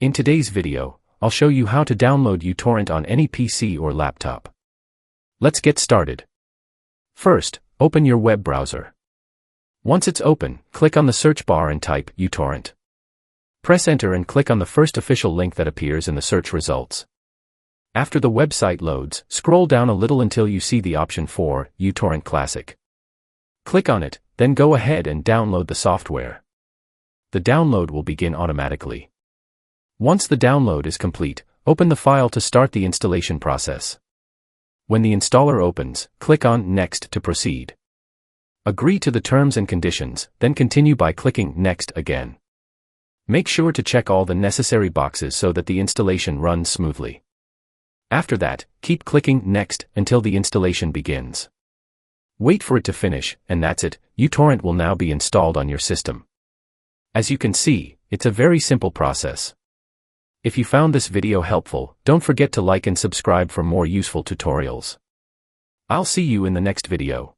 In today's video, I'll show you how to download uTorrent on any PC or laptop. Let's get started. First, open your web browser. Once it's open, click on the search bar and type uTorrent. Press enter and click on the first official link that appears in the search results. After the website loads, scroll down a little until you see the option for uTorrent Classic. Click on it, then go ahead and download the software. The download will begin automatically. Once the download is complete, open the file to start the installation process. When the installer opens, click on Next to proceed. Agree to the terms and conditions, then continue by clicking Next again. Make sure to check all the necessary boxes so that the installation runs smoothly. After that, keep clicking Next until the installation begins. Wait for it to finish, and that's it, uTorrent will now be installed on your system. As you can see, it's a very simple process. If you found this video helpful, don't forget to like and subscribe for more useful tutorials. I'll see you in the next video.